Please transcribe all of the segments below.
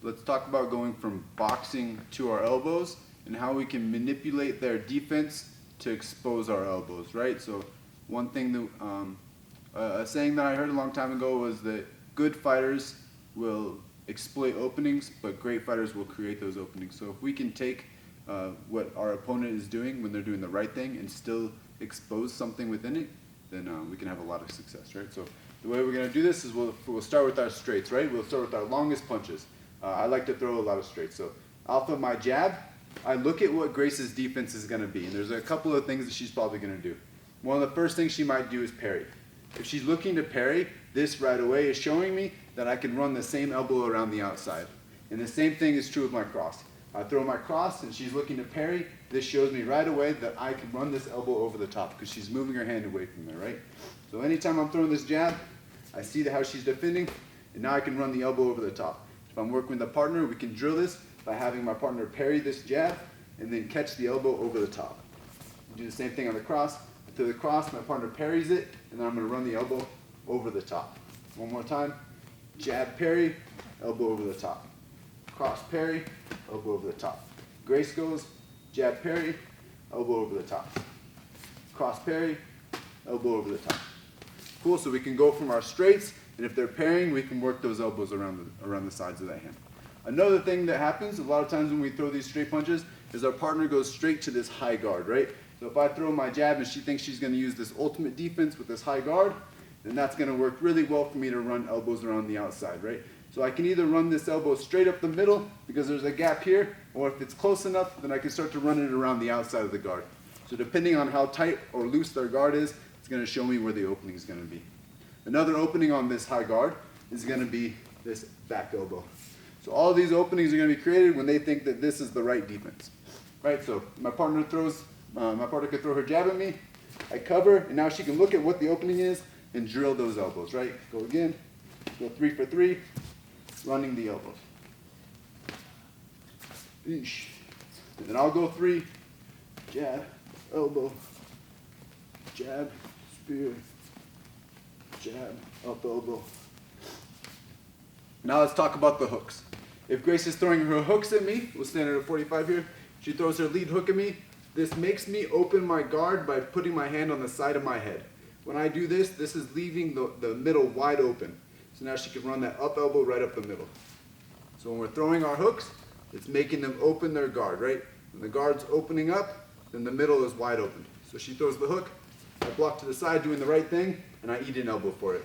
let's talk about going from boxing to our elbows and how we can manipulate their defense to expose our elbows, right? So one thing that, a saying that I heard a long time ago was that good fighters will exploit openings, but great fighters will create those openings. So if we can take what our opponent is doing when they're doing the right thing and still expose something within it, then we can have a lot of success, right? So the way we're going to do this is we'll start with our straights, right? We'll start with our longest punches. I like to throw a lot of straights. So off of my jab, I look at what Grace's defense is going to be, and there's a couple of things that she's probably going to do. One of the first things she might do is parry. If she's looking to parry, this right away is showing me that I can run the same elbow around the outside. And the same thing is true with my cross. I throw my cross and she's looking to parry. This shows me right away that I can run this elbow over the top because she's moving her hand away from there, right? So anytime I'm throwing this jab, I see how she's defending, and now I can run the elbow over the top. If I'm working with a partner, we can drill this by having my partner parry this jab and then catch the elbow over the top. Do the same thing on the cross. I throw the cross, my partner parries it, and then I'm going to run the elbow over the top. One more time. Jab, parry, elbow over the top. Cross, parry, elbow over the top. Grace goes, jab, parry, elbow over the top. Cross, parry, elbow over the top. Cool, so we can go from our straights, and if they're parrying, we can work those elbows around the sides of that hand. Another thing that happens a lot of times when we throw these straight punches is our partner goes straight to this high guard, right? So if I throw my jab and she thinks she's going to use this ultimate defense with this high guard, then that's going to work really well for me to run elbows around the outside, right? So I can either run this elbow straight up the middle because there's a gap here, or if it's close enough, then I can start to run it around the outside of the guard. So depending on how tight or loose their guard is, it's going to show me where the opening is going to be. Another opening on this high guard is going to be this back elbow. So all of these openings are going to be created when they think that this is the right defense, right? So my partner could throw her jab at me, I cover, and now she can look at what the opening is and drill those elbows, right? Go again, go 3 for 3, running the elbows. Eesh. And then I'll go 3, jab, elbow, jab, spear, jab, up elbow. Now let's talk about the hooks. If Grace is throwing her hooks at me, we'll stand at a 45 here, she throws her lead hook at me, this makes me open my guard by putting my hand on the side of my head. When I do this, this is leaving the middle wide open. So now she can run that up elbow right up the middle. So when we're throwing our hooks, it's making them open their guard, right? When the guard's opening up, then the middle is wide open. So she throws the hook, I block to the side doing the right thing, and I eat an elbow for it.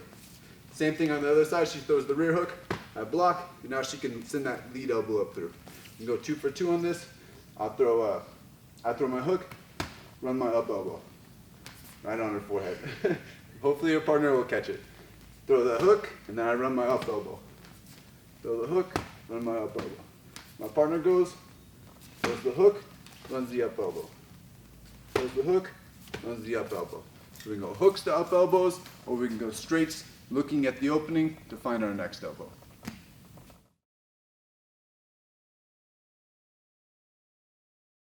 Same thing on the other side, she throws the rear hook, I block, and now she can send that lead elbow up through. We can go 2 for 2 on this. I throw my hook, run my up elbow, right on her forehead. Hopefully your partner will catch it. Throw the hook, and then I run my up elbow. Throw the hook, run my up elbow. My partner goes, throws the hook, runs the up elbow. Throws the hook, runs the up elbow. So we can go hooks to up elbows, or we can go straights, looking at the opening to find our next elbow.